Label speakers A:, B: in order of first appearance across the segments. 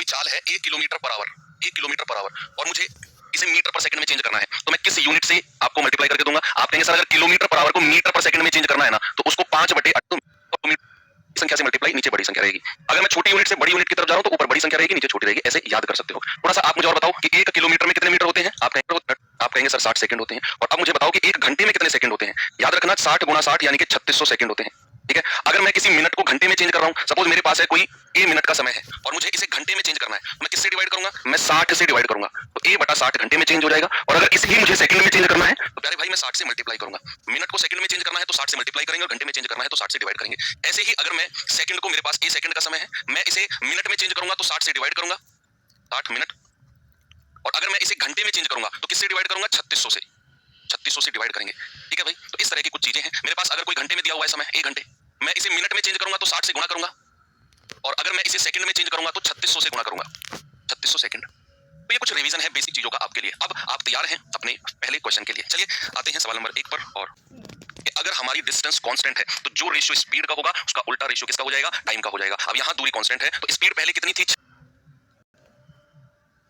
A: चाल है 1 kilometre per hour, 1 kilometre per hour, और मुझे इसे मीटर पर सेकंड में चेंज करना है, तो मैं किस यूनिट से आपको मल्टीप्लाई करके दूंगा? आप कहेंगे सर अगर किलोमीटर पर आवर को मीटर पर सेकंड में चेंज करना है ना, तो उसको 5/8 संख्या से मल्टीप्लाई, नीचे बड़ी संख्या रहेगी। अगर मैं छोटी यूनिट से बड़ी यूनिट की तरफ जा रहा हूं तो ऊपर बड़ी संख्या रहेगी, नीचे छोटी रहेगी। ऐसे याद कर सकते हो। थोड़ा सा आप मुझे और बताओ कि 1 किलोमीटर में कितने मीटर होते हैं? आप कहेंगे सर 60 सेकंड होते हैं। और अब मुझे बताओ कि 1 घंटे में कितने सेकंड होते हैं? याद रखना 60 गुणा 60 यानी कि 3600 सेकंड होते हैं। ठीक है। अगर मैं किसी मिनट को घंटे में चेंज कर रहा हूं, सपोज मेरे पास है कोई a मिनट का समय है और मुझे इसे घंटे में चेंज करना है, मैं किससे डिवाइड करूंगा? मैं 60 से डिवाइड करूंगा, तो a/60 घंटे में चेंज हो जाएगा। और अगर इसे ही मुझे सेकंड में चेंज करना है तो प्यारे भाई मैं 60 से मल्टीप्लाई करूंगा। मिनट को सेकंड में चेंज करना है तो 60 से मल्टीप्लाई करेंगे, और घंटे में चेंज करना है तो 60 से डिवाइड करेंगे। ऐसे ही अगर मैं सेकंड को, मेरे पास a सेकंड का समय है, मैं इसे मिनट में चेंज करूंगा तो 60 से डिवाइड करूंगा, 60 मिनट। और अगर मैं इसे घंटे में चेंज करूंगा तो किससे डिवाइड करूंगा? 3600 से, 3600 से डिवाइड करेंगे। ठीक है भाई। तो इस तरह की कुछ चीजें हैं। मेरे पास अगर कोई घंटे में दिया हुआ है समय 1 घंटे, मैं इसे मिनट में चेंज करूंगा तो 60 से गुणा करूंगा, और अगर मैं इसे सेकंड में चेंज करूंगा तो 3600 से गुणा करूंगा, 3600 सेकंड। तो ये कुछ रिवीजन है बेसिक चीजों का आपके लिए। अब आप तैयार हैं अपने पहले क्वेश्चन के लिए? चलिए आते हैं सवाल नंबर 1 पर। और अगर हमारी डिस्टेंस कांस्टेंट है तो जो रेशियो स्पीड का होगा उसका उल्टा रेशियो किसका हो जाएगा? टाइम का हो जाएगा। अब यहाँ दूरी कांस्टेंट है तो स्पीड पहले कितनी थी?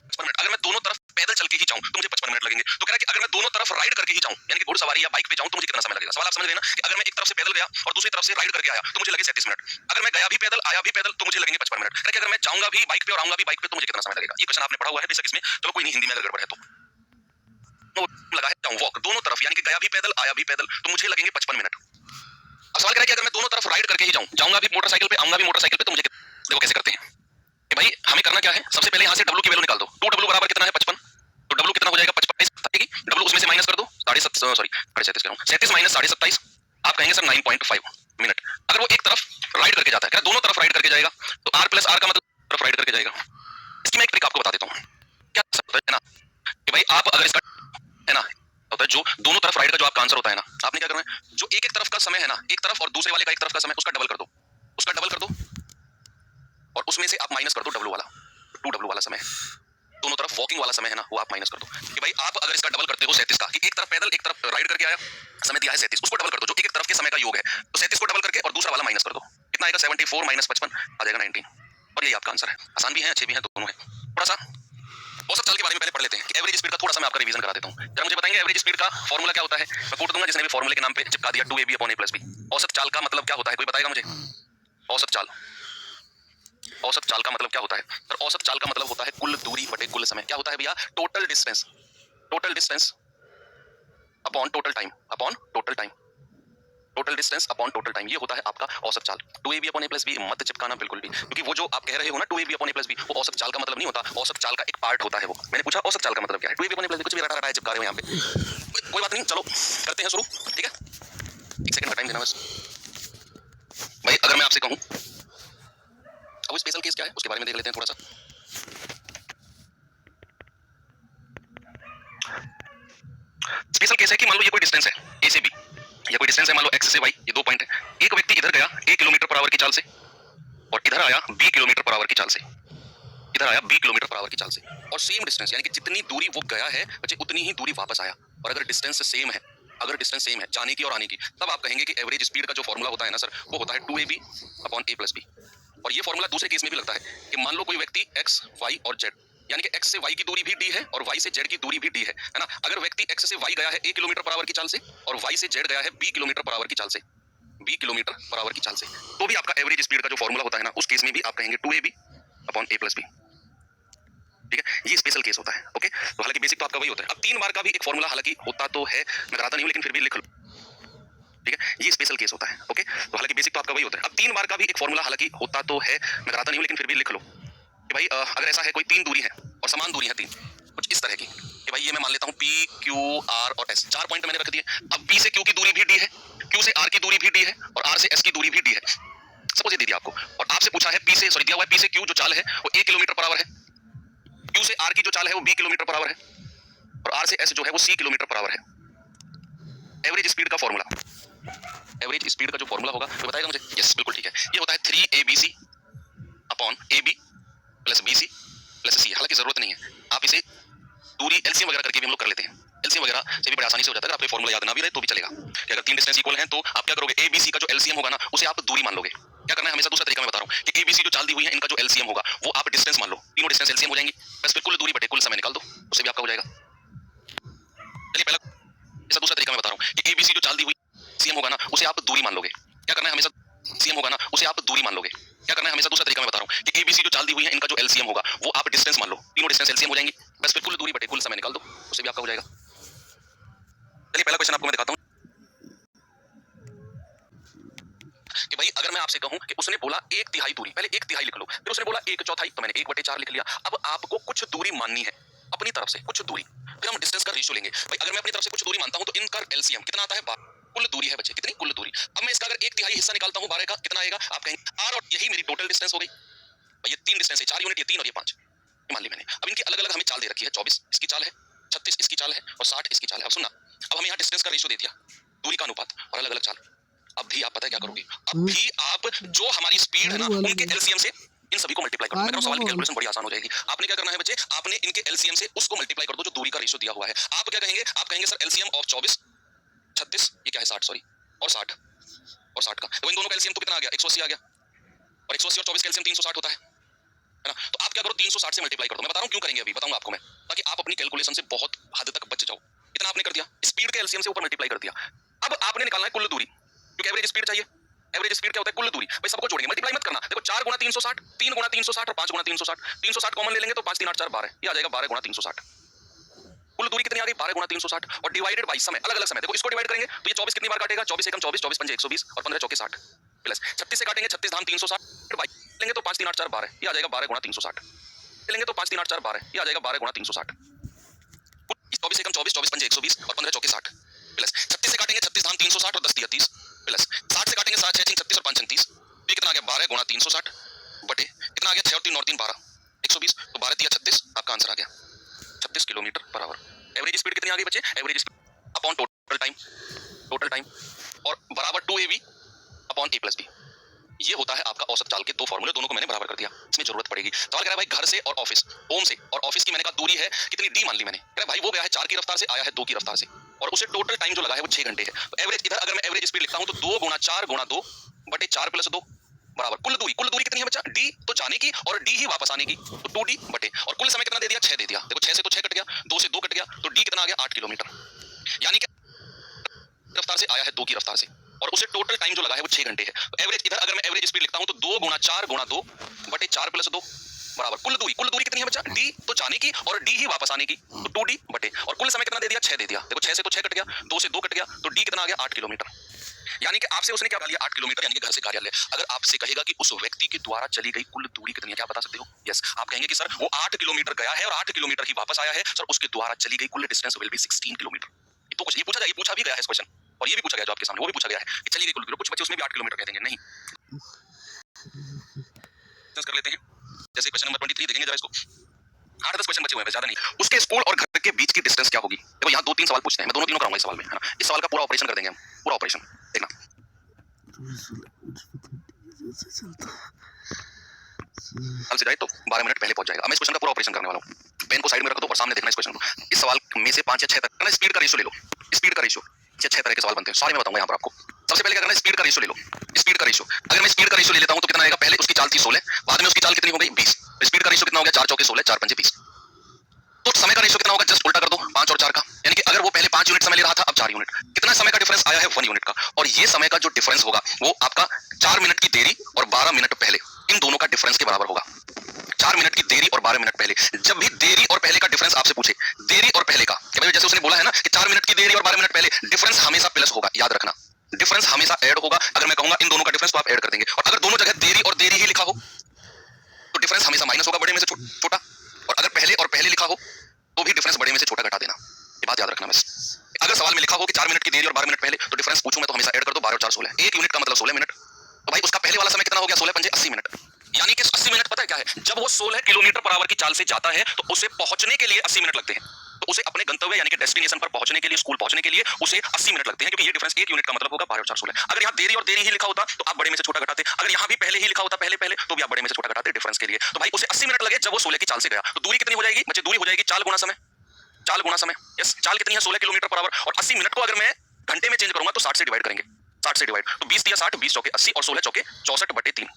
A: 55 मिनट। अगर मैं दोनों तरफ पैदल चल के ही जाऊं तो मुझे 55 मिनट लगेंगे। तो कह रहा है कि अगर मैं दोनों तरफ राइड करके ही जाऊं, यानी कि घुड़सवारी या बाइक पे जाऊं, तो मुझे कितना समय लगेगा? सवाल आप समझ रहे हैं ना कि अगर मैं एक तरफ से पैदल गया और दूसरी तरफ से राइड करके आया तो मुझे लगे 37 मिनट। अगर मैं गया भी पैदल आया भी पैदल तो मुझे लगेंगे 55 मिनट। कह रहा है कि अगर मैं जाऊंगा भी बाइक पे और आऊंगा भी बाइक पे तो मुझे कितना समय लगेगा? ये क्वेश्चन आपने पढ़ा हुआ है बेशक इसमें, चलो कोई नहीं, हिंदी में अगर गड़बड़ है तो लगा है जाऊं वॉक, दोनों तरफ यानी कि गया भी पैदल आया भी पैदल तो मुझे लगेंगे 55 मिनट। अब सवाल कह रहा है कि अगर मैं दोनों तरफ राइड करके ही जाऊं, जाऊंगा भी मोटरसाइकिल पे आऊंगा भी मोटरसाइकिल पे, तो मुझे देखो कैसे करते हैं कि भाई हमें करना क्या है, सबसे पहले यहाँ से W की वैल्यू निकाल दो। 2W बराबर कितना है? 55। तो W कितना हो जाएगा? 55 W उसमें से माइनस कर दो, 37 कह रहा हूं, 37 माइनस 27, आप कहेंगे सर 9.5 मिनट। अगर वो एक तरफ राइड करके जाता है, दोनों तरफ राइड करके जाएगा, तो R प्लस R का मतलब तरफ राइड करके जाएगा। इसकी मैं एक ट्रिक आपको बता देता हूँ। क्या है ना कि भाई आप अगर इसका है ना होता है जो दोनों तरफ राइड का जो आपका आंसर होता है ना, आपने क्या करना है, जो एक एक तरफ का समय है ना, एक तरफ और दूसरे वाले का एक तरफ का समय, उसका डबल कर दो, उसका डबल कर दो, और उसमें से आप माइनस कर दो W वाला, 2W वाला समय, दोनों तरफ वॉकिंग वाला समय है ना, वो आप माइनस कर दो। कि भाई आप अगर इसका डबल करते हो 37 का, कि एक तरफ पैदल एक तरफ राइड करके आया, समय दिया है 37, उसको डबल कर दो, जो एक एक तरफ के समय का योग है, तो 37 को डबल करके और दूसरा वाला माइनस कर दो, कितना आएगा? 74 माइनस 55 आ जाएगा 19। और यही आपका आंसर है। आसान भी है, अच्छे भी हैं, दोनों है। थोड़ा सा औसत चाल के बारे में पहले पढ़ लेते हैं कि एवरेज स्पीड का थोड़ा सा मैं आपका रिवीजन करा देता हूं। जरा मुझे बताएंगे एवरेज स्पीड का फार्मूला क्या होता है? मैं कोट दूंगा, जिसने भी फार्मूले के नाम पे चिपका दिया 2ab upon a plus b। औसत चाल का मतलब क्या होता है? कोई बताएगा मुझे? औसत चाल, औसत चाल का मतलब क्या होता है? सर औसत चाल का मतलब होता है कुल दूरी बटे कुल समय। क्या होता है भैया? Total distance, total distance upon total time, upon total time, total distance upon total time, ये होता है आपका औसत चाल। 2ab upon a plus b मत चिपकाना बिल्कुल भी, क्योंकि वो जो आप कह रहे हो ना 2ab upon a plus b, वो औसत चाल का मतलब नहीं होता, औसत चाल का एक पार्ट होता है वो। मैंने पूछा औसत चाल का मतलब क्या है? 2ab upon a plus b कुछ भी रटा रटा चिपका रहे हो यहाँ पे, कोई बात नहीं, चलो करते हैं शुरू। ठीक है, 1 सेकंड का टाइम देना बस भाई। अगर मैं आपसे कहूं अब वो स्पेशल केस क्या है उसके बारे में देख लेते हैं थोड़ा सा। स्पेशल केस है कि मान लो ये कोई डिस्टेंस है a से b, या कोई डिस्टेंस है मान लो x से y, ये 2 पॉइंट है। एक व्यक्ति इधर गया 1 किलोमीटर पर आवर की चाल से, और इधर आया b किलोमीटर पर आवर की चाल से, इधर आया b किलोमीटर पर आवर की चाल से, और सेम डिस्टेंस यानी कि जितनी दूरी वो गया है बच्चे उतनी ही दूरी वापस आया। और अगर डिस्टेंस सेम है, अगर डिस्टेंस सेम है जाने की और आने की, तब आप कहेंगे कि एवरेज स्पीड का जो फॉर्मूला होता है ना सर, वो होता है 2ab upon a plus b। और ये फॉर्मूला दूसरे केस में भी लगता है कि मान लो कोई व्यक्ति x, y और z, यानी कि x से y की दूरी भी d है और y से z की दूरी भी d है ना। अगर व्यक्ति x से y गया है 1 किलोमीटर पर आवर की चाल से, और y से z गया है b किलोमीटर पर आवर की चाल से, b किलोमीटर पर आवर की चाल से, तो भी आपका एवरेज स्पीड का जो फॉर्मूला होता है ना, उस केस में भी आप कहेंगे 2ab upon a plus b। ठीक है, ये स्पेशल केस होता है। ओके, तो हालांकि बेसिक तो आपका वही होता है। अब 3 बार का भी एक फॉर्मूला हालांकि होता तो है, मैं कराता नहीं हूं लेकिन फिर भी लिख लो। ठीक है, ये स्पेशल केस होता है। ओके, तो हालांकि बेसिक तो आपका वही होता है। अब 3 बार का भी एक फॉर्मूला हालांकि होता तो है, मैं कराता नहीं हूं लेकिन फिर भी लिख लो कि भाई अगर ऐसा है कोई 3 दूरी है और समान दूरी है 3, कुछ इस तरह की कि भाई ये मैं मान लेता हूं p, q, r और s, 4 पॉइंट मैंने रख दिए। अब p से q की दूरी भी d है, q से r की दूरी भी d है, और r से s की दूरी भी d है। सपोज ये दे दिया आपको और आपसे पूछा है p से, सॉरी दिया हुआ है p से q जो चाल है वो 1 किलोमीटर पर आवर है, q से r की जो चाल है वो b किलोमीटर पर आवर है, और r से s जो है वो c किलोमीटर पर आवर है। एवरेज स्पीड का फॉर्मूला, एवरेज स्पीड का जो फॉर्मूला होगा वो बताएगा मुझे? यस बिल्कुल ठीक है, ये होता है 3abc upon ab plus bc plus c। हालांकि जरूरत नहीं है, आप इसे दूरी एलसीएम वगैरह करके भी हम लोग कर लेते हैं, एलसीएम वगैरह से भी बड़ी आसानी से हो जाता है। आपको फॉर्मूला याद ना भी रहे तो भी चलेगा कि अगर 3 डिस्टेंस इक्वल हैं तो आप क्या करोगे, abc का जो एलसीएम होगा ना उसे आप दूरी मान लोगे। क्या करना है हमेशा, दूसरा तरीका मैं बता रहा हूँ कि abc जो चाल दी हुई है इनका जो एलसीएम होगा वो आप डिस्टेंस मान लो, तीनों डिस्टेंस एलसीएम हो जाएंगी, बस फिर कुल दूरी बटे कुल समय निकाल दो, उससे भी आपका हो जाएगा। चलिए पहला इसका दूसरा तरीका मैं बता रहा हूँ कि एबीसी जो चाल दी हुई सीएम होगा ना, उसे आप दूरी मान लोगे। क्या करना है हमेशा, सीएम होगा ना उसे आप दूरी मान लोगे। क्या करना है हमेशा, दूसरा तरीका मैं बता रहा हूँ कि एबीसी जो चाल दी हुई है इनका जो एलसीएम होगा वो आप डिस्टेंस मान लो, तीनों डिस्टेंस एलसीएम हो जाएंगी, बस फिर कुल दूरी बटे कुल समय निकाल दो, उससे भी आपका हो जाएगा। चलिए पहला क्वेश्चन आपको मैं दिखाता हूँ कि भाई अगर मैं आपसे कहूं कि उसने बोला 1/3 दूरी, पहले 1/3 लिख लो, फिर उसने बोला 1/4, तो मैंने 1/4 लिख लिया। अब आपको कुछ दूरी माननी है अपनी तरफ से, कुछ दूरी, फिर हम डिस्टेंस का रेशियो लेंगे। भाई अगर मैं अपनी तरफ से कुछ दूरी मानता हूं तो इनका एलसीएम कितना आता है, 12। कुल दूरी है बच्चे, कितनी कुल दूरी। अब मैं इसका अगर 1/3 हिस्सा निकालता हूं 12 का, कितना आएगा, आप कहेंगे आर, और यही मेरी टोटल डिस्टेंस हो गई। भाई ये 3 डिस्टेंस है, 4 यूनिट, ये 3 और ये 5 मान ली मैंने। अब इनकी अलग अलग हमें चाल दे रखी है, 24 इसकी चाल है, 36 इसकी चाल है और 60 इसकी चाल है। अब सुनना, अब हमें यहाँ डिस्टेंस का रेशियो दे दिया, दूरी का अनुपात और अलग अलग चाल। अब भी आप पता है क्या करोगे, अब भी आप जो हमारी स्पीड है ना उनके एलसीएम से इन सभी को मल्टीप्लाई कर दो। मैं कह रहा हूं सवाल की कैलकुलेशन बड़ी आसान हो जाएगी। आपने क्या करना है बच्चे, आपने इनके एलसीएम से उसको मल्टीप्लाई कर दो जो दूरी का रेशियो दिया हुआ है। आप क्या कहेंगे, आप कहेंगे सर एलसीएम ऑफ 24 36 ये क्या है 60, सॉरी, और 60 और 60 का, तो इन दोनों का एलसीएम तो कितना आ गया, 180 आ गया, और 180 और 24 का एलसीएम 360 होता है ना। तो आप क्या करो, 360 से मल्टीप्लाई कर दो। मैं बता रहा हूं क्यों करेंगे, अभी बताऊंगा आपको मैं, ताकि आप अपनी कैलकुलेशन से बहुत हद तक बच जाओ। इतना आपने कर दिया, स्पीड के एलसीएम से ऊपर मल्टीप्लाई कर दिया। अब आपने निकालना है कुल दूरी, क्योंकि एवरेज स्पीड चाहिए। एवरेज स्पीड क्या होता है, कुल दूरी। भाई सबको जोड़ेंगे, मल्टीप्लाई मत करना। देखो 4 गुना 360, 3 गुना 360 और 5 गुना 360, 360 कॉमन ले लेंगे तो 5 3 8 4 12, ये आ जाएगा 12 गुना 360। कुल दूरी कितनी आ गई, 12 गुना 360 और डिवाइडेड बाई समय, अलग अलग समय। देखो इसको डिवाइड करेंगे तो ये 24 कितनी बार काटेगा, 24 एकम 24, 24 पंजे 120 और 15 चौके 60, प्लस 36 से काटेंगे, 36 धाम 360 बाई लेंगे तो 5 3 8 4 12, ये आ जाएगा 12 गुना 360 लेंगे तो 5 3 8 4 12, ये आ जाएगा 12 गुना 360। 24 एकम 24, 24 पंजे 120 और 15 चौके 60, प्लस 36 से काटेंगे, 36 धाम 360 और 10 30 30, प्लस 60 से काटेंगे 7 6 36 और 5 36, तो ये कितना आ गया 12 गुना 360 बटे कितना आ गया 6 और 3 और 3 12 120, तो 12 3 36, आपका आंसर आ गया 36 kilometre per hour. Average speed कितनी आ गई बच्चे, average speed upon total time और बराबर 2ab अपॉन a + b। ये होता है आपका औसत चाल के दो फॉर्मूले, दोनों को मैंने बराबर कर दिया। इसमें जरूरत पड़ेगी, सवाल कह रहा है भाई घर से और ऑफिस, होम से और ऑफिस की मैंने कहा दूरी है कितनी, d मान ली मैंने। कह रहा भाई वो गया है 4 की रफ्तार से, आया है 2 की रफ्तार से, और उसे टोटल टाइम जो लगा है वो 6 घंटे है। तो एवरेज इधर अगर मैं एवरेज स्पीड लिखता हूं तो 2 गुना 4 गुना 2 बटे 4 + 2 बराबर कुल दूरी। कुल दूरी कितनी है बच्चा, d तो जाने की और d ही वापस आने की, तो 2d बटे, और कुल समय कितना दे दिया, 6 दे दिया। देखो 6 से तो 6 कट गया, 2 से 2 कट गया, तो d कितना आ गया 8 किलोमीटर। यानी कि रफ्तार से आया है 2 की रफ्तार से, और उसे टोटल टाइम जो लगा है वो 6 घंटे है। तो एवरेज इधर अगर मैं एवरेज स्पीड लिखता हूं तो 2 गुना 4 गुना 2 बटे 4 + 2 बराबर कुल दूरी कितनी है बच्चा, d तो जाने की और d ही वापस आने की, तो 2d बटे, और कुल समय कितना दे दिया, 6 दे दिया। देखो 6 से तो 6 कट गया, 2 से 2 कट गया, तो d कितना आ गया 8 किलोमीटर। यानी कि आपसे उसने क्या लिया 8 किलोमीटर, यानी कि घर से कार्यालय। अगर आपसे कहेगा कि उस व्यक्ति के द्वारा चली गई कुल दूरी कितनी है, क्या बता सकते हो, यस आप कहेंगे कि सर वो 8 किलोमीटर गया है और 8 किलोमीटर ही वापस आया है, सर उसके द्वारा चली गई कुल डिस्टेंस विल बी 16 किलोमीटर। तो कुछ ये पूछा जाए, ये पूछा भी गया है इस क्वेश्चन, और ये भी पूछा गया जो आपके सामने, वो भी पूछा गया है कि चलिए कुल, कुछ बच्चे उसमें भी 8 किलोमीटर कह देंगे, नहीं कर लेते हैं। जैसे क्वेश्चन नंबर 23 देखेंगे जरा इसको, 8-10 क्वेश्चन बचे हुए हैं, ज्यादा नहीं। उसके स्कूल और घर के बीच की डिस्टेंस क्या होगी। देखो यहाँ 2-3 सवाल पूछते हैं, मैं दोनों तीनों कराऊंगा इस सवाल में, है ना। इस सवाल का पूरा ऑपरेशन कर देंगे हम, पूरा ऑपरेशन देखना। कल से जाए तो 12 मिनट पहले पहुंच जाएगा। अब मैं इस क्वेश्चन का पूरा ऑपरेशन करने वाला हूँ। पेन को साइड में रख दो और सामने देखना इस क्वेश्चन को। इस सवाल में से 5 या 6 तक स्पीड का रेशियो ले लो, स्पीड का रेशियो 6 तरह के सवाल बनते हैं, सारे मैं बताऊंगा यहाँ पर आपको। सबसे पहले क्या करना है, स्पीड का रेशियो ले लो। स्पीड का रेशियो अगर मैं स्पीड का रेशियो ले लेता हूँ तो कितना आएगा, पहले उसकी चाल थी 16, बाद में उसकी चाल कितनी हो गई 20, स्पीड का रेशियो कितना हो गया 4 चौके 16, 4 पंजे 20। तो समय का रेशियो कितना होगा, जस्ट उल्टा कर दो 5 और 4 का, यानी कि अगर वो पहले 5 यूनिट समय ले रहा था अब 4 यूनिट, कितना समय का डिफरेंस आया है 1 यूनिट का। और ये समय का जो डिफरेंस होगा वो आपका 4 मिनट की देरी और 12 मिनट पहले, इन दोनों का डिफरेंस के बराबर होगा। 4 मिनट की देरी और 12 मिनट पहले। जब भी देरी और पहले का डिफरेंस आपसे पूछे, देरी और पहले का, कि भाई जैसे उसने बोला है ना कि 4 मिनट की देरी और 12 मिनट पहले, डिफरेंस हमेशा प्लस होगा, याद रखना डिफरेंस हमेशा ऐड होगा। अगर मैं कहूंगा इन दोनों का डिफरेंस तो आप ऐड कर देंगे, और अगर दोनों जगह देरी और देरी ही लिखा हो तो डिफरेंस हमेशा माइनस होगा, बड़े में से छोटा, और अगर पहले और पहले लिखा हो तो भी डिफरेंस बड़े में से छोटा घटा देना, ये बात याद रखना बस। अगर सवाल में लिखा हो कि 4 मिनट की देरी और 12 मिनट पहले, तो डिफरेंस पूछूं मैं तो हमेशा ऐड कर दो, 12 और 4 16, 1 यूनिट का मतलब 16 मिनट। तो भाई उसका पहले वाला समय कितना हो गया 16 पंजे 80 मिनट, यानी कि 80 मिनट पता है क्या है, जब वो 16 किलोमीटर पर आवर की चाल से जाता है तो उसे पहुंचने के लिए 80 मिनट लगते हैं। तो उसे अपने गंतव्य यानी कि डेस्टिनेशन पर पहुंचने के लिए, स्कूल पहुंचने के लिए उसे 80 मिनट लगते हैं, क्योंकि ये डिफरेंस 1 यूनिट का मतलब होगा 12 और 4 16। अगर यहाँ देरी और देरी ही लिखा होता तो आप बड़े में से छोटा घटाते, अगर यहाँ भी पहले ही लिखा होता पहले तो भी आप बड़े में से छोटा घटाते डिफरेंस के लिए। तो भाई उसे 80 मिनट लगे जब वो 16 की चाल से गया, तो दूरी कितनी हो जाएगी बच्चे, दूरी हो जाएगी 4 गुना समय। 4 गुना समय, यस चाल कितनी है 16 किलोमीटर पर आवर, और 80 मिनट को अगर मैं घंटे में चेंज करूंगा तो 60 से डिवाइड करेंगे, 60 से डिवाइड, तो 20 दिया 60, 20 चौके 80 और 16 चौके 64 बटे 3,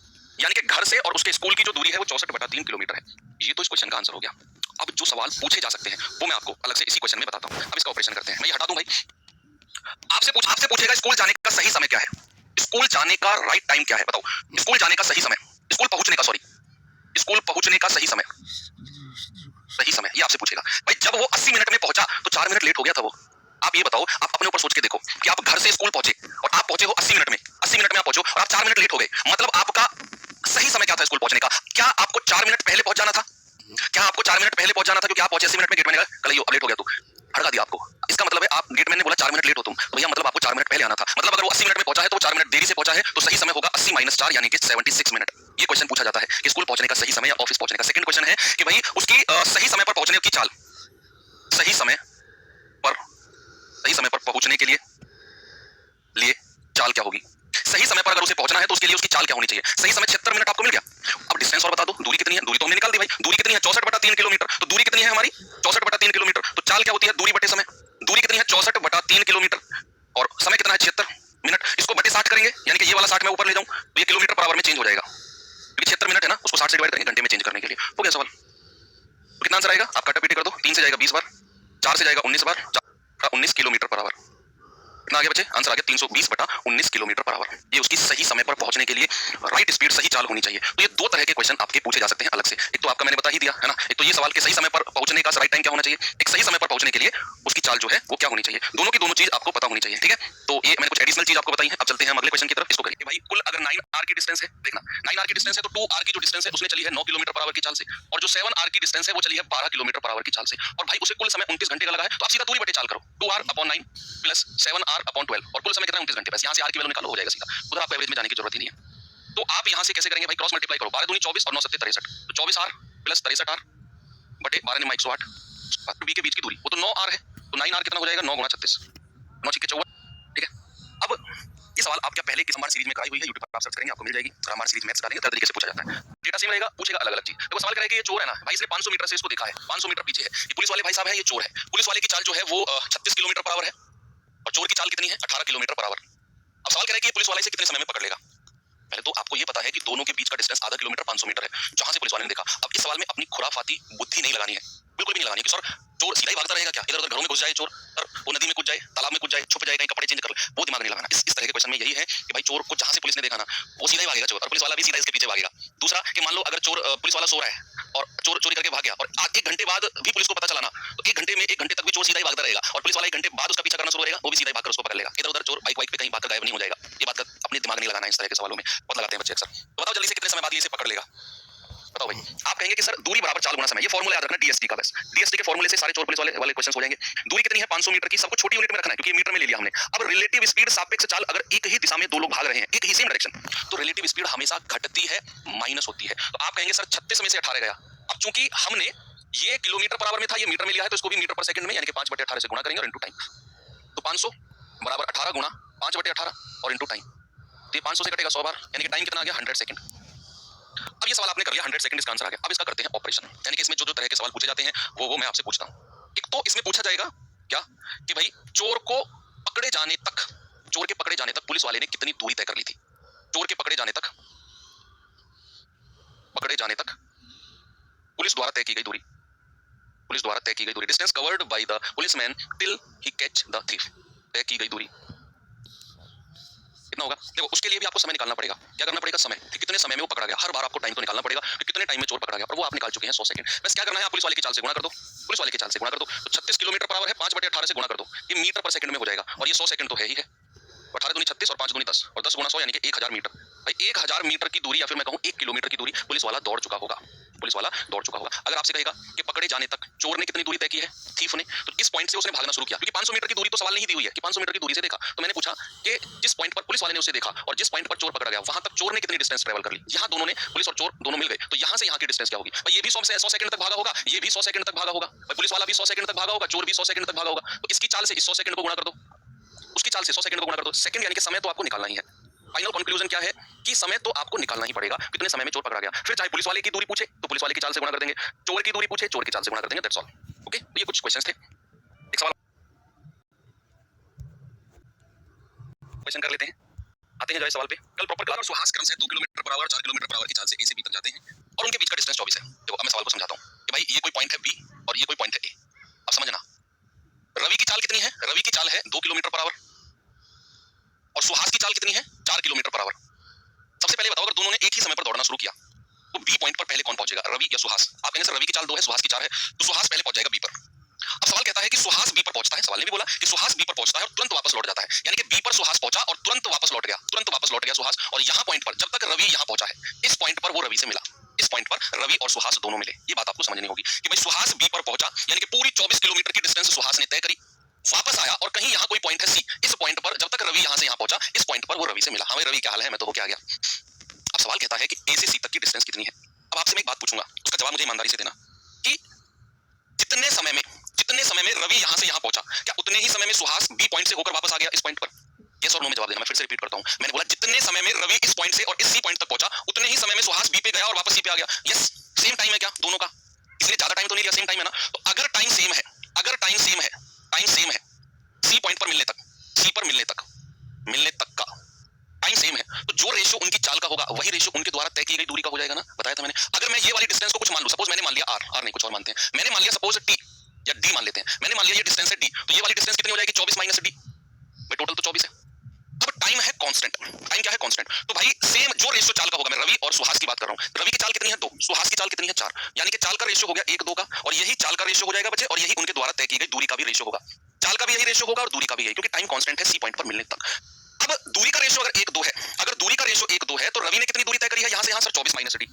A: यानी कि घर से और उसके स्कूल की जो दूरी है वो 64/3 किलोमीटर है। ये तो इस क्वेश्चन का आंसर हो गया। अब जो सवाल पूछे जा सकते हैं वो मैं आपको अलग से इसी क्वेश्चन में बताता हूँ। अब इसका ऑपरेशन करते हैं। मैं ये हटा दूं भाई। आपसे पूछेगा स्कूल जाने का सही समय क्या है? स्कूल जाने का राइट टाइम क्या है? बताओ। स्कूल जाने का सही समय, स्कूल पहुंचने का, सॉरी, स्कूल पहुंचने का सही समय, सही समय ये आपसे पूछेगा। भाई जब वो 80 मिनट में पहुंचा तो 4 मिनट लेट हो गया था वो। आप ये बताओ, आप अपने ऊपर सोच के देखो कि आप घर से स्कूल पहुंचे और आप पहुंचे हो 80 मिनट में, 80 मिनट में आप पहुंचो और आप 4 मिनट लेट हो गए, मतलब आपका सही समय क्या था स्कूल पहुंचने का? क्या आपको 4 मिनट पहले पहुंच जाना था? क्या आपको 4 मिनट पहले पहुंच जाना था क्योंकि आप पहुंचे 80 मिनट में? गेटमैन ने कल अब लेट हो गया तू, हड़का दिया आपको। इसका मतलब है आप, गेटमैन ने बोला 4 मिनट लेट हो तुम, तो भैया मतलब आपको 4 मिनट पहले आना था। मतलब अगर वो 80 मिनट में पहुंचा है तो वो 4 मिनट देरी से पहुंचा है, तो सही समय होगा 80 - 4 यानी कि 76 मिनट। ये क्वेश्चन पूछा जाता है कि स्कूल पहुंचने का सही समय या ऑफिस पहुंचने का। सेकंड क्वेश्चन है कि भाई उसकी सही समय पर पहुंचने की चाल, सही समय पर, सही समय पर पहुंचने के लिए चाल क्या होगी? सही समय पर अगर उसे पहुंचना है तो उसके लिए उसकी चाल क्या होनी चाहिए? सही समय 76 मिनट आपको मिल गया। अब डिस्टेंस और बता दो, दूरी कितनी है? दूरी तो हमने निकाल दी भाई। दूरी कितनी है? 64/3 किलोमीटर। तो दूरी कितनी है हमारी? 64/3 किलोमीटर। तो चाल क्या होती है? दूरी बटे समय। दूरी कितनी है? 64/3 किलोमीटर। और समय कितना है? 76 मिनट। इसको बटे 60 करेंगे, यानी कि ये वाला 60 मैं ऊपर ले जाऊं तो ये किलोमीटर पर आवर में चेंज हो जाएगा, क्योंकि 76 मिनट है ना, उसको 60 से डिवाइड करेंगे घंटे में चेंज करने के लिए। हो गया सवाल। तो कितना आंसर आएगा? आप कटापीटी कर दो। 3 से जाएगा 20 बार, 4 से जाएगा 19 बार, 19 किलोमीटर पर आवर। कितना आगे बचे? आंसर आ गया 320/19 किलोमीटर पर आवर। ये उसकी सही समय पर पहुंचने के लिए राइट स्पीड, सही चाल होनी चाहिए। तो ये दो तरह के क्वेश्चन आपके पूछे जा सकते हैं अलग से। एक तो आपका मैंने बता ही दिया है ना, एक तो ये सवाल के सही समय पर पहुंचने का राइट टाइम क्या होना चाहिए, एक सही समय पर पहुंचने के लिए उसकी चाल जो है वो क्या होनी चाहिए। दोनों की दोनों चीज आपको पता होनी चाहिए, ठीक है। तो ये मैंने कुछ एडिशनल चीज आपको बताई है। अब चलते हैं हम अगले क्वेश्चन की तरफ। इसको करिए भाई, कुल अगर 9 आर की डिस्टेंस है, देखना 9 आर की डिस्टेंस है तो 2 आर की जो डिस्टेंस है उसने चली है 9 किलोमीटर पर आवर की चाल से, और जो 7 आर की डिस्टेंस है वो चली है 12 किलोमीटर पर आवर की चाल से, और भाई उसे कुल समय 29 घंटे का लगा है। तो आप सीधा दूरी बटे चाल करो, 2r/9 प्लस 7r/12, और कुल समय कितना है? 29 घंटे। बस यहाँ से आर की वैल्यू निकालो, हो जाएगा सीधा। उधर आपको एवरेज में जाने की जरूरत ही नहीं है। तो आप यहाँ से कैसे करेंगे भाई? क्रॉस मल्टीप्लाई करो, 12 दूनी 24 और 9 सत्ते 63, तो 24r प्लस 63r बटे 12 9 108, बी के बीच की दूरी वो तो 9r है, तो 9r कितना हो जाएगा? 9 × 36, 9 × 54, ठीक है। अब ये सवाल आप क्या पहले की हमारी सीरीज में कराई हुई है, यूट्यूब पर आप सर्च करेंगे आपको मिल जाएगी। हमारी सीरीज मैथ्स डालेंगे, तरह तरीके से पूछा जाता है। डेटा सेम रहेगा, पूछेगा अलग अलग चीज। देखो सवाल करेगा कि ये चोर है ना भाई, इसने 500 मीटर से इसको देखा है, 500 मीटर पीछे है, ये पुलिस वाले भाई साहब है, ये चोर है। पुलिस वाले की चाल जो है वो 36 किलोमीटर पर आवर है, और चोर की चाल कितनी है? 18 किलोमीटर पर आवर। अब सवाल कह रहा है कि पुलिस वाला इसे कितने समय में पकड़ लेगा। पहले तो आपको ये पता है कि दोनों के बीच का डिस्टेंस आधा किलोमीटर 500 मीटर है, जहां से पुलिस वाले ने देखा। अब इस सवाल में अपनी खुराफाती बुद्धि नहीं लगानी है, बिल्कुल भी नहीं लगानी है कि सर चोर सीधा ही भागता रहेगा क्या, इधर उधर घरों में घुस जाए चोर, सर वो नदी में कूद जाए, तालाब में कूद जाए, छुप जाए, कहीं कपड़े चेंज कर ले, वो दिमाग नहीं लगाना। इस तरह के क्वेश्चन में यही है कि भाई चोर को जहां से पुलिस ने देखा ना वो सीधा ही भागेगा चोर, और पुलिस वाला भी सीधा इसके पीछे भागेगा। दूसरा कि मान लो अगर चोर, पुलिस वाला सो रहा है और चोर चोरी करके भाग गया, और 1 घंटे बाद भी पुलिस को पता चला ना, तो 1 घंटे में 1 घंटे तक भी चोर सीधा ही भागता रहेगा, और पुलिस वाला 1 घंटे बाद उसका पीछा करना शुरू करेगा, वो भी सीधा ही भागकर उसको पकड़ लेगा। इधर उधर चोर बाइक वाइक पे कहीं भागकर गायब नहीं हो जाएगा। ये बात का अपने दिमाग नहीं लगाना है इस तरह के सवालों में, बहुत लगाते हैं बच्चे अक्सर। तो बताओ जल्दी से कितने समय बाद ये इसे पकड़ लेगा? बताओ भाई। आप कहेंगे कि सर दूरी बराबर चाल गुना समय, ये फॉर्मूला याद रखना डीएसटी का। बस डीएसटी के फॉर्मूले से सारे चोर पुलिस वाले क्वेश्चंस हो जाएंगे। दूरी कितनी है? 500 मीटर की, सबको छोटी यूनिट में रखना है क्योंकि मीटर में ले लिया हमने। अब रिलेटिव स्पीड, सापेक्ष चाल, अगर एक ही दिशा में दो लोग भाग रहे हैं, एक ही सेम डायरेक्शन, तो रिलेटिव स्पीड हमेशा घटती है, माइनस होती है। तो आप कहेंगे सर 36 में से 18 गया। अब चूंकि हमने ये किलोमीटर पर आवर में था, ये मीटर में लिया है, तो इसको भी मीटर पर सेकंड में यानी कि 5/18 से गुणा करेंगे और इंटू टाइम। तो 500 बराबर 18 गुणा 5/18 और इंटू टाइम। तो ये 500 से कटेगा 100 बार, यानी कि टाइम कितना आ गया? 100 सेकंड। अब ये सवाल आपने कर लिया, 100 सेकंड इसका आंसर आ गया। अब इसका करते हैं ऑपरेशन, यानी कि इसमें जो जो तरह के सवाल पूछे जाते हैं वो मैं आपसे पूछता हूँ। एक तो इसमें पूछा जाएगा क्या कि भाई चोर को पकड़े जाने तक, चोर के पकड़े जाने तक पुलिस वाले ने कितनी दूरी तय कर ली थी? चोर के पकड़े जाने तक, पकड़े जाने तक पुलिस द्वारा तय की गई दूरी, पुलिस द्वारा तय की गई दूरी, distance covered by the policeman till he catch the thief, तय की गई दूरी कितना होगा? देखो उसके लिए भी आपको समय निकालना पड़ेगा। क्या करना पड़ेगा? समय, कि कितने समय में वो पकड़ा गया। हर बार आपको टाइम तो निकालना पड़ेगा कि कितने टाइम में चोर पकड़ा गया, और वो आप निकाल चुके हैं 100 सेकंड। बस क्या करना है? आप पुलिस वाले की चाल से गुणा कर दो, पुलिस वाले की चाल से गुणा कर दो, तो 36 किलोमीटर पर आवर है, 5/18 से गुणा कर दो, ये मीटर पर सेकंड में हो जाएगा, और ये 100 सेकंड तो है ही है। 18 दूनी 36 और 5 दूनी 10 और 10 गुणा 100 यानी कि 1000 मीटर। भाई 1000 मीटर की दूरी, या फिर मैं कहूं 1 किलोमीटर की दूरी पुलिस वाला दौड़ चुका होगा, पुलिस वाला दौड़ चुका होगा। अगर आपसे कहेगा कि पकड़े जाने तक चोर ने कितनी दूरी तय की है, थीफ ने, तो इस पॉइंट से उसने भागना शुरू किया, क्योंकि 500 मीटर की दूरी तो सवाल नहीं दी हुई है कि 500 मीटर की दूरी से देखा। तो मैंने पूछा कि जिस पॉइंट पर पुलिस वाले ने उसे देखा और जिस पॉइंट पर चोर पकड़ा गया, वहां तक चोर ने कितनी डिस्टेंस ट्रेवल कर ली। यहाँ दोनों ने, पुलिस और चोर दोनों मिल गए, तो यहाँ से यहाँ की डिस्टेंस क्या होगी? भाई ये भी 100 सेकंड तक भागा होगा, ये भी 100 सेकंड तक भागा होगा, पुलिस वाला भी 100 सेकंड तक भागा होगा, चोर भी 100 सेकंड तक भागा होगा। तो इसकी चाल से इस 100 सेकंड को गुणा कर दो, उसकी चाल से 100 सेकंड को गुणा कर दो। सेकंड यानी कि समय तो आपको निकालना ही है। फाइनल कंक्लूजन क्या है कि समय तो आपको निकालना ही पड़ेगा, कितने समय में चोर पकड़ा गया। फिर चाहे पुलिस वाले की दूरी पूछे तो पुलिस वाले की चाल से गुणा कर देंगे, चोर की दूरी पूछे चोर की चाल से गुणा कर देंगे, दैट्स ऑल। ओके, तो ये कुछ क्वेश्चंस थे। एक सवाल क्वेश्चन कर लेते हैं। आते हैं जाए सवाल पे। कल प्रॉपर क्लास सुहास क्रम से 2 kilometre per hour 4 kilometre per hour की चाल से ए से बी तक जाते हैं और उनके बीच का डिस्टेंस 24 है। देखो अब मैं सवाल को समझाता हूँ कि भाई ये कोई पॉइंट है बी और ये कोई पॉइंट है ए। अब समझना, रवि की चाल कितनी है? रवि की चाल है 2 किलोमीटर पर आवर और सुहास की चाल कितनी है? 4 किलोमीटर पर आवर। सबसे पहले बताओ, अगर दोनों ने एक ही समय पर दौड़ना शुरू किया तो बी पॉइंट पर पहले कौन पहुंचेगा, रवि या सुहास? आप कहेंगे सर रवि की चाल 2 है, सुहास की 4 है, तो सुहास पहले पहुंच जाएगा बी पर। अब सवाल कहता है कि सुहास बी पर पहुंचता है, सवाल ने भी बोला कि सुहास बी पर पहुंचता है और तुरंत वापस लौट जाता है, यानी कि बी पर सुहास पहुंचा और तुरंत वापस लौट गया सुहास। और यहां पॉइंट पर जब तक रवि यहां पहुंचा है, इस पॉइंट पर वो रवि से मिला, इस पॉइंट पर रवि और सुहास दोनों मिले। ये बात आपको समझनी होगी कि भाई सुहास बी पर पहुंचा, यानी कि पूरी 24 किलोमीटर की डिस्टेंस सुहास ने तय करी, वापस आया और कहीं यहां कोई पॉइंट है सी, इस पॉइंट पर जब तक रवि यहां से यहां पहुंचा, इस पॉइंट पर वो रवि से मिला। हाँ भाई रवि क्या हाल है, मैं तो हो क्या आ गया। अब सवाल कहता है कि ए से सी तक की डिस्टेंस कितनी है। अब आपसे मैं एक बात पूछूंगा, उसका जवाब मुझे ईमानदारी से देना कि जितने समय में रवि यहां से यहां पहुंचा, क्या उतने ही समय में सुहास बी पॉइंट से होकर वापस आ गया इस पॉइंट पर? यस और नो में जवाब देना। मैं फिर से रिपीट करता हूं, मैंने बोला जितने समय में रवि इस पॉइंट से और इस सी पॉइंट तक पहुंचा, उतने ही समय में सुहास बी पे गया और वापस सी पे आ गया। यस, सेम टाइम है क्या दोनों का? इसलिए ज्यादा टाइम तो नहीं लिया, सेम टाइम है ना। तो अगर टाइम सेम है सी पॉइंट पर मिलने तक, सी पर मिलने तक का टाइम सेम है, तो जो रेशियो उनकी चाल का होगा वही रेशियो उनके द्वारा तय की गई दूरी का हो जाएगा ना। बताया था मैंने। अगर मैं ये वाली डिस्टेंस को कुछ मान लूं, सपोज मैंने मान लिया आर नहीं कुछ और मानते हैं, मैंने मान लिया सपोज टी या डी मान लेते हैं, मैंने मान लिया ये डिस्टेंस है डी, तो ये वाली डिस्टेंस कितनी हो जाएगी? 24 माइनस डी, भाई टोटल तो 24 है। अब टाइम है कांस्टेंट, टाइम क्या है? कांस्टेंट। तो भाई सेम जो रेशियो चाल का होगा, मैं रवि और सुहास की बात कर रहा हूं, रवि की चाल कितनी है? 2, सुहास की चाल कितनी है? 4, यानी कि चाल का रेशियो हो गया 1 2 का, और यही चाल का रेशियो हो जाएगा बच्चे, और यही उनके द्वारा तय की गई दूरी का भी रेशियो होगा। चाल का भी यही रेशियो होगा और दूरी का भी यही, क्योंकि टाइम कांस्टेंट है सी पॉइंट पर मिलने तक। अब दूरी का रेशियो अगर 1 2 है, अगर दूरी का रेशियो 1 2 है, तो रवि ने कितनी दूरी तय करी है यहां से यहां? Sir 24 minus D.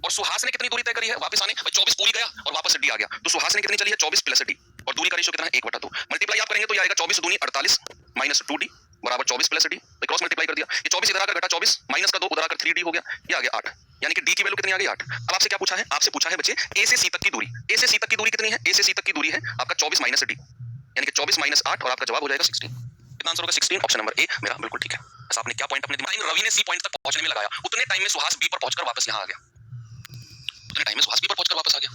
A: और सुहास ने कितनी दूरी तय करी है वापस आने? 24 पूरी गया और वापस डी आ गया, तो सुहास ने कितनी चली है? 24 प्लस डी, और दूरी का रेशियो कितना है? 1/2। मल्टीप्लाई आप करेंगे तो ये आएगा 24 दूनी 48 माइनस 2d बराबर 24 प्लस डी। क्रॉस मल्टीप्लाई कर दिया, ये 24 इधर आकर घटा 24 माइनस का 2 उधर आकर 3d हो गया, ये आ गया 8, यानी कि डी की वैल्यू कितनी आ गई? 8। अब आपसे क्या पूछा है? आपसे पूछा है बच्चे ए से सी तक की दूरी। ए से सी तक की दूरी कितनी है? ए से सी तक की दूरी है आपका 24 माइनस डी, यानी कि 24 माइनस 8, और आपका जवाब हो जाएगा 16। कितना आंसर होगा? 16। ऑप्शन नंबर ए मेरा बिल्कुल ठीक है। बस आपने क्या पॉइंट अपने दिमाग में, रवि ने सी पॉइंट तक पहुंचने में लगाया, उतने टाइम में सुहास बी पर पहुंचकर वापस यहां आ गया, उतने टाइम में सुहास बी पर पहुंचकर वापस आ गया।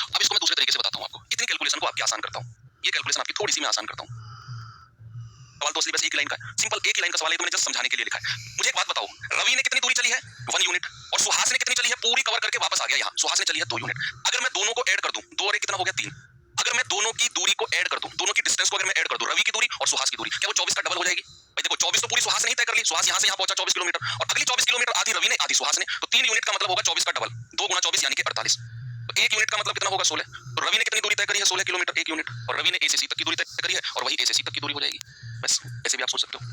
A: अब इसको मैं दूसरे तरीके से बताता हूं आपको, इतनी कैलकुलेशन को आपकी आसान करता हूं, ये कैलकुलेशन आपकी थोड़ी सी मैं आसान करता हूं। सवाल तो बस एक ही लाइन का है, सिंपल एक ही लाइन का सवाल है, तो मैंने जस्ट समझाने के लिए लिखा है। मुझे एक बात बताओ, रवि ने कितनी दूरी चली है? 1 यूनिट, और सुहास ने कितनी चली है? पूरी कवर करके वापस आ गया यहाँ, सुहास ने चली है 2 यूनिट। अगर मैं दोनों को ऐड कर दूं, 2 और 1 कितना हो गया? 3। अगर मैं दोनों की दूरी को ऐड कर दूं, दोनों की डिस्टेंस को अगर मैं ऐड कर दूं, रवि की दूरी और सुहास की दूरी, क्या वो 24 का डबल हो जाएगी? भाई देखो 24 तो पूरी सुहास ने ही तय कर ली, सुहास यहाँ से यहाँ पहुंचा 24 किलोमीटर, और अगली 24 किलोमीटर आधी रवि ने आधी सुहास ने, तो 3 यूनिट का मतलब होगा 24 का डबल, 2 गुना 24 यानी कि 48। तो 1 यूनिट का मतलब कितना होगा? 16। तो रवि ने कितनी दूरी तय करी है? 16 किलोमीटर 1 यूनिट, और रवि ने ए से सी तक की दूरी तय करी है, और वही ए से सी तक की दूरी हो जाएगी। बस ऐसे भी आप सोच सकते हो।